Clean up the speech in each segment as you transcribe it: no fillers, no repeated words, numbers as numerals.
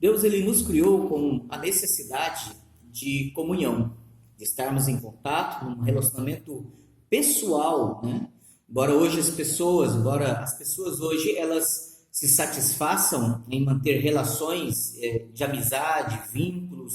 Deus ele nos criou com a necessidade de comunhão, de estarmos em contato, num relacionamento pessoal, né? Embora as pessoas hoje elas se satisfaçam em manter relações de amizade, vínculos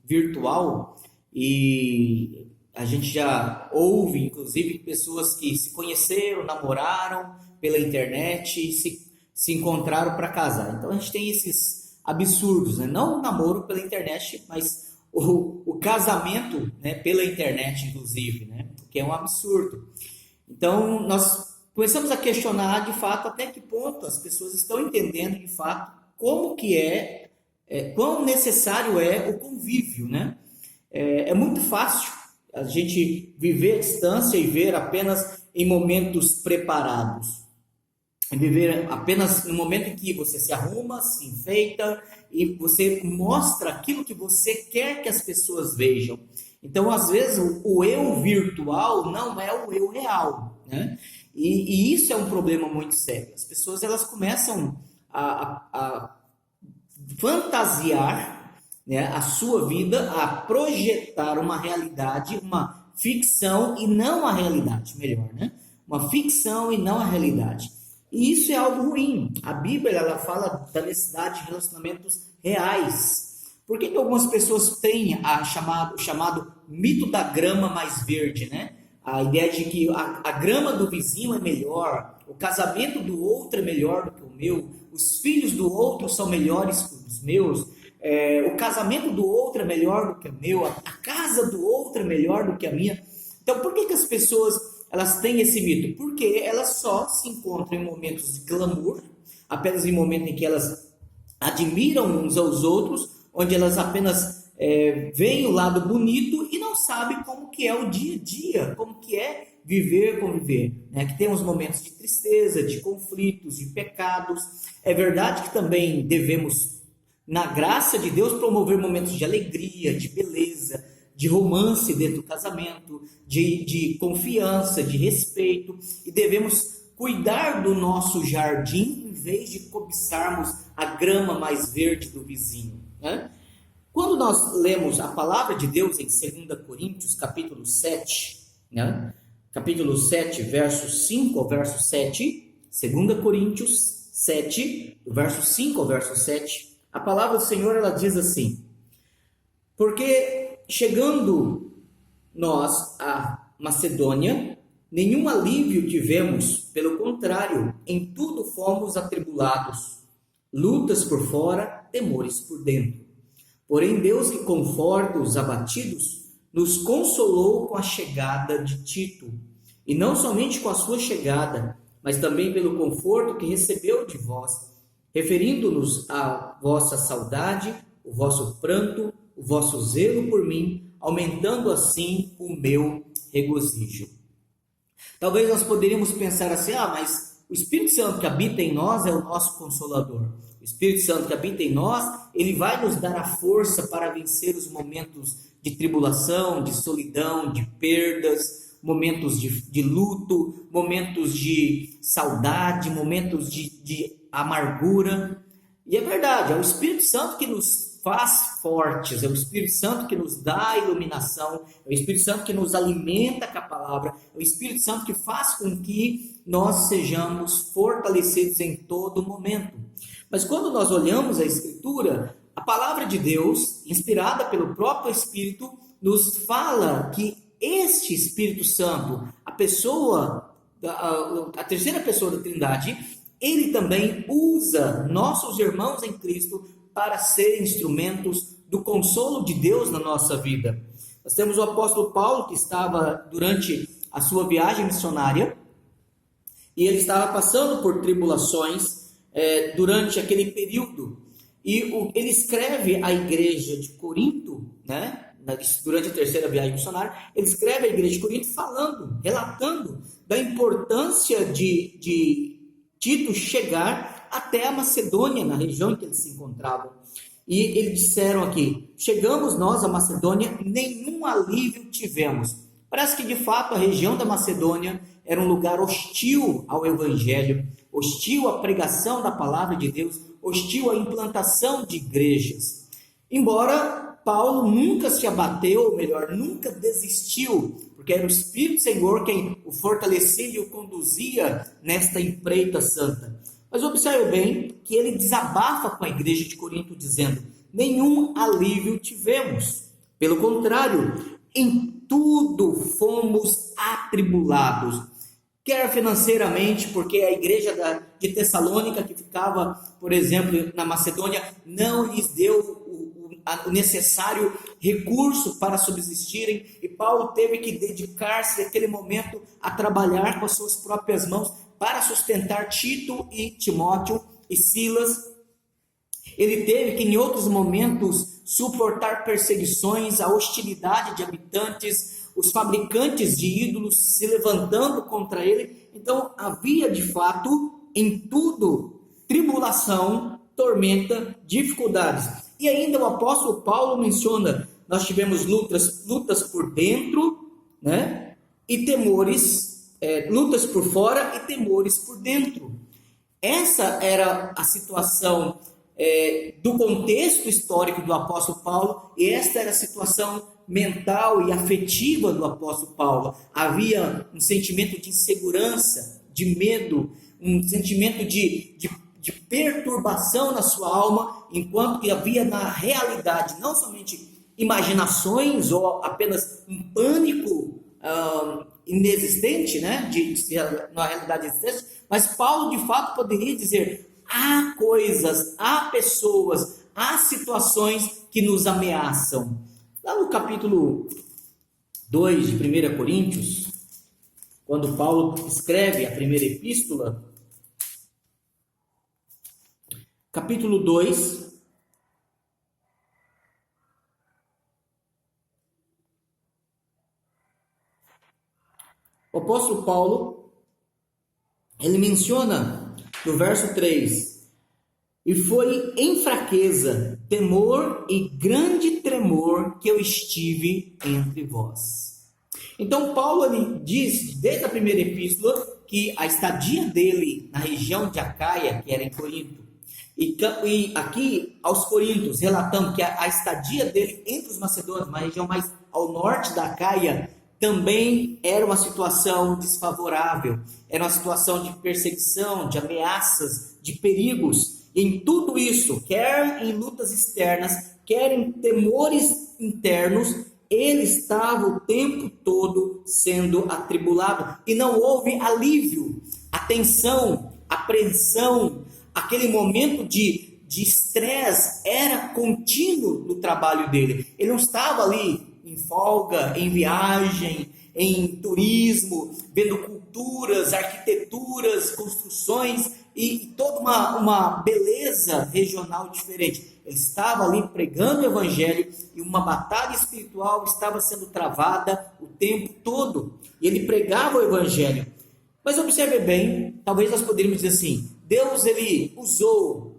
virtual, e a gente já ouve, inclusive, pessoas que se conheceram, namoraram pela internet e se encontraram para casar. Então a gente tem esses absurdos, né? Não o namoro pela internet, mas o casamento, né, pela internet, inclusive, né? Que é um absurdo. Então nós começamos a questionar de fato até que ponto as pessoas estão entendendo de fato como que quão necessário é o convívio, né? É muito fácil a gente viver à distância e ver apenas em momentos preparados. Viver apenas no momento em que você se arruma, se enfeita e você mostra aquilo que você quer que as pessoas vejam. Então, às vezes, o eu virtual não é o eu real, né? E isso é um problema muito sério. As pessoas elas começam a fantasiar, né, a sua vida, a projetar uma realidade, uma ficção e não a realidade, melhor, né? Uma ficção e não a realidade. E isso é algo ruim. A Bíblia ela fala da necessidade de relacionamentos reais. Por que algumas pessoas têm o chamado mito da grama mais verde, né? A ideia de que a grama do vizinho é melhor, o casamento do outro é melhor do que o meu, os filhos do outro são melhores que os meus, o casamento do outro é melhor do que o meu, a casa do outro é melhor do que a minha. Então, por que as pessoas elas têm esse mito? Porque elas só se encontram em momentos de glamour, apenas em momentos em que elas admiram uns aos outros, onde elas apenas veem o lado bonito e não sabem como que é o dia a dia, como que é viver, conviver, né? Que tem uns momentos de tristeza, de conflitos, de pecados. É verdade que também devemos, na graça de Deus, promover momentos de alegria, de beleza, de romance dentro do casamento, de confiança, de respeito, e devemos cuidar do nosso jardim em vez de cobiçarmos a grama mais verde do vizinho, né? Quando nós lemos a palavra de Deus em 2 Coríntios, capítulo 7, né? Capítulo 7, verso 5 ao verso 7, 2 Coríntios 7, do verso 5 ao verso 7, a palavra do Senhor ela diz assim: porque chegando nós à Macedônia, nenhum alívio tivemos, pelo contrário, em tudo fomos atribulados, lutas por fora, temores por dentro. Porém, Deus que conforta os abatidos, nos consolou com a chegada de Tito, e não somente com a sua chegada, mas também pelo conforto que recebeu de vós, referindo-nos à vossa saudade, o vosso pranto, o vosso zelo por mim, aumentando assim o meu regozijo. Talvez nós poderíamos pensar assim, mas o Espírito Santo que habita em nós é o nosso Consolador. O Espírito Santo que habita em nós, ele vai nos dar a força para vencer os momentos de tribulação, de solidão, de perdas, momentos de luto, momentos de saudade, momentos de amargura. E é verdade, é o Espírito Santo que nos faz fortes, é o Espírito Santo que nos dá a iluminação, é o Espírito Santo que nos alimenta com a palavra, é o Espírito Santo que faz com que nós sejamos fortalecidos em todo momento. Mas quando nós olhamos a Escritura, a palavra de Deus, inspirada pelo próprio Espírito, nos fala que este Espírito Santo, a terceira pessoa da Trindade, ele também usa nossos irmãos em Cristo para serem instrumentos do consolo de Deus na nossa vida. Nós temos o apóstolo Paulo, que estava durante a sua viagem missionária, e ele estava passando por tribulações durante aquele período. E ele escreve à igreja de Corinto, né? Durante a terceira viagem missionária, ele escreve à igreja de Corinto relatando da importância de Tito chegar até a Macedônia, na região em que eles se encontravam. E eles disseram aqui: chegamos nós à Macedônia, nenhum alívio tivemos. Parece que de fato a região da Macedônia era um lugar hostil ao Evangelho, hostil à pregação da palavra de Deus, hostil à implantação de igrejas. Embora Paulo nunca se abateu, ou melhor, nunca desistiu, porque era o Espírito Senhor quem o fortalecia e o conduzia nesta empreita santa. Mas observe bem que ele desabafa com a igreja de Corinto dizendo: nenhum alívio tivemos. Pelo contrário, em tudo fomos atribulados. Quer financeiramente, porque a igreja de Tessalônica, que ficava, por exemplo, na Macedônia, não lhes deu o necessário recurso para subsistirem, e Paulo teve que dedicar-se naquele momento a trabalhar com as suas próprias mãos para sustentar Tito e Timóteo e Silas. Ele teve que, em outros momentos, suportar perseguições, a hostilidade de habitantes, os fabricantes de ídolos se levantando contra ele. Então, havia de fato em tudo tribulação, tormenta, dificuldades. E ainda o apóstolo Paulo menciona: nós tivemos lutas por dentro, né? E temores, lutas por fora e temores por dentro. Essa era a situação do contexto histórico do apóstolo Paulo, e esta era a situação mental e afetiva do apóstolo Paulo. Havia um sentimento de insegurança, de medo, um sentimento de perturbação na sua alma, enquanto que havia na realidade não somente imaginações ou apenas um pânico inexistente, né, na realidade existente, mas Paulo de fato poderia dizer: há coisas, há pessoas, há situações que nos ameaçam. Lá no capítulo 2 de 1 Coríntios, quando Paulo escreve a primeira epístola, capítulo 2, o apóstolo Paulo, ele menciona no verso 3: e foi em fraqueza, temor e grande tremor que eu estive entre vós. Então Paulo ele diz, desde a primeira epístola, que a estadia dele na região de Acaia, que era em Corinto, e aqui aos Coríntios, relatando que a estadia dele entre os macedônios, uma região mais ao norte da Acaia, também era uma situação desfavorável, era uma situação de perseguição, de ameaças, de perigos. E em tudo isso, quer em lutas externas, quer em temores internos, ele estava o tempo todo sendo atribulado. E não houve alívio, a tensão, a apreensão, aquele momento de estresse era contínuo no trabalho dele. Ele não estava ali em folga, em viagem, em turismo, vendo culturas, arquiteturas, construções e toda uma beleza regional diferente. Ele estava ali pregando o evangelho e uma batalha espiritual estava sendo travada o tempo todo. E ele pregava o evangelho. Mas observe bem, talvez nós poderíamos dizer assim: Deus ele usou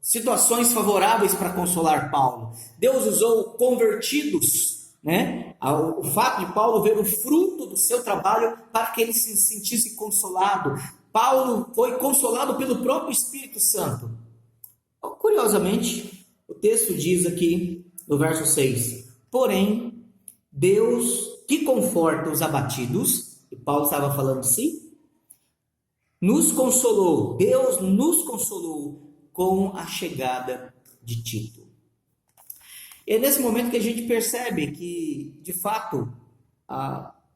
situações favoráveis para consolar Paulo. Deus usou convertidos, né? O fato de Paulo ver o fruto do seu trabalho para que ele se sentisse consolado. Paulo foi consolado pelo próprio Espírito Santo. Curiosamente, o texto diz aqui no verso 6: porém, Deus que conforta os abatidos, e Paulo estava falando de si, nos consolou, Deus nos consolou com a chegada de Tito. E é nesse momento que a gente percebe que, de fato,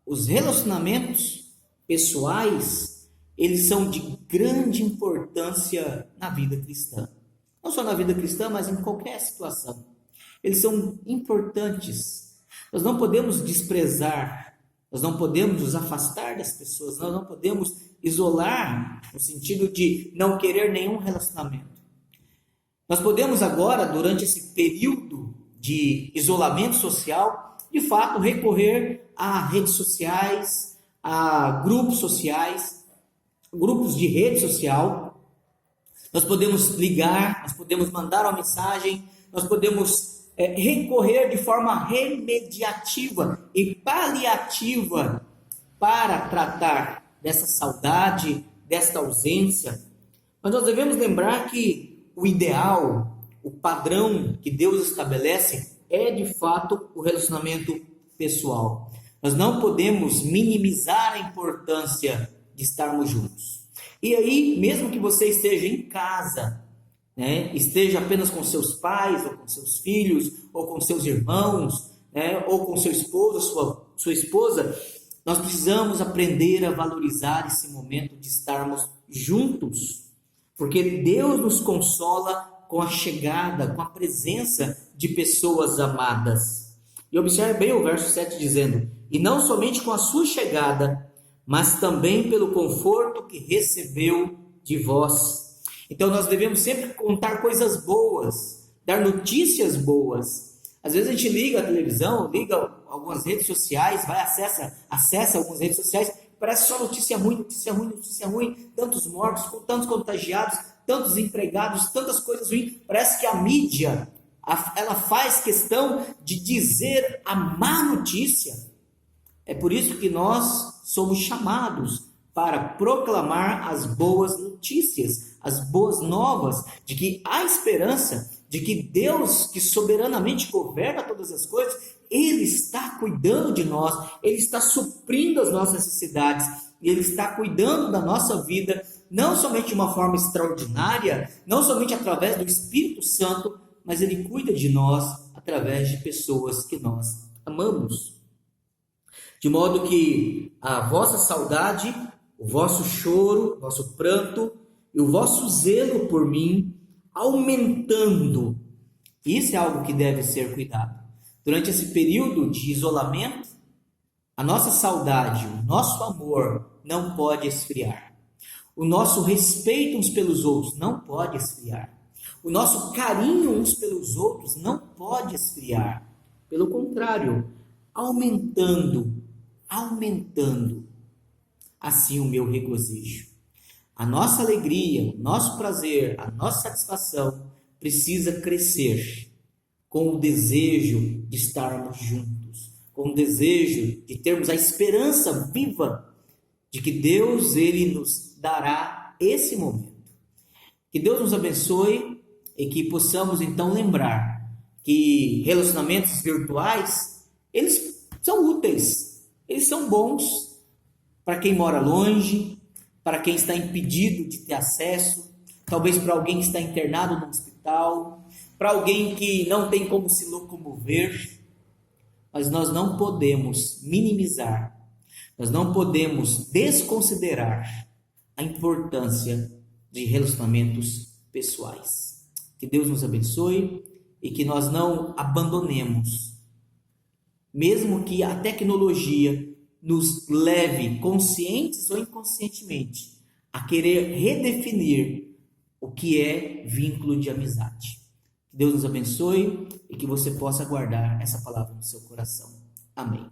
os relacionamentos pessoais, eles são de grande importância na vida cristã. Não só na vida cristã, mas em qualquer situação. Eles são importantes. Nós não podemos desprezar, nós não podemos nos afastar das pessoas, nós não podemos isolar, no sentido de não querer nenhum relacionamento. Nós podemos agora, durante esse período de isolamento social, de fato recorrer a redes sociais, a grupos sociais, grupos de rede social. Nós podemos ligar, nós podemos mandar uma mensagem, nós podemos recorrer de forma remediativa e paliativa para tratar dessa saudade, desta ausência. Mas nós devemos lembrar que o ideal, o padrão que Deus estabelece é de fato o relacionamento pessoal. Nós não podemos minimizar a importância de estarmos juntos. E aí, mesmo que você esteja em casa, né, esteja apenas com seus pais, ou com seus filhos, ou com seus irmãos, né, ou com seu esposo, sua esposa, nós precisamos aprender a valorizar esse momento de estarmos juntos, porque Deus nos consola com a chegada, com a presença de pessoas amadas. E observe bem o verso 7 dizendo: e não somente com a sua chegada, mas também pelo conforto que recebeu de vós. Então nós devemos sempre contar coisas boas, dar notícias boas. Às vezes a gente liga a televisão, liga algumas redes sociais, acessa algumas redes sociais, parece só notícia ruim, notícia ruim, notícia ruim, tantos mortos, tantos contagiados, tantos empregados, tantas coisas ruins. Parece que a mídia, ela faz questão de dizer a má notícia. É por isso que nós somos chamados para proclamar as boas notícias, as boas novas, de que há esperança, de que Deus, que soberanamente governa todas as coisas, Ele está cuidando de nós, Ele está suprindo as nossas necessidades, e Ele está cuidando da nossa vida, não somente de uma forma extraordinária, não somente através do Espírito Santo, mas Ele cuida de nós através de pessoas que nós amamos. De modo que a vossa saudade, o vosso choro, o vosso pranto e o vosso zelo por mim aumentando. Isso é algo que deve ser cuidado. Durante esse período de isolamento, a nossa saudade, o nosso amor não pode esfriar. O nosso respeito uns pelos outros não pode esfriar. O nosso carinho uns pelos outros não pode esfriar. Pelo contrário, aumentando assim o meu regozijo. A nossa alegria, o nosso prazer, a nossa satisfação precisa crescer com o desejo de estarmos juntos, com o desejo de termos a esperança viva de que Deus, Ele nos dará esse momento. Que Deus nos abençoe e que possamos então lembrar que relacionamentos virtuais, eles são úteis, eles são bons para quem mora longe, para quem está impedido de ter acesso, talvez para alguém que está internado no hospital, para alguém que não tem como se locomover, mas nós não podemos minimizar, nós não podemos desconsiderar a importância de relacionamentos pessoais. Que Deus nos abençoe e que nós não abandonemos, mesmo que a tecnologia nos leve, conscientes ou inconscientemente, a querer redefinir o que é vínculo de amizade. Que Deus nos abençoe e que você possa guardar essa palavra no seu coração. Amém.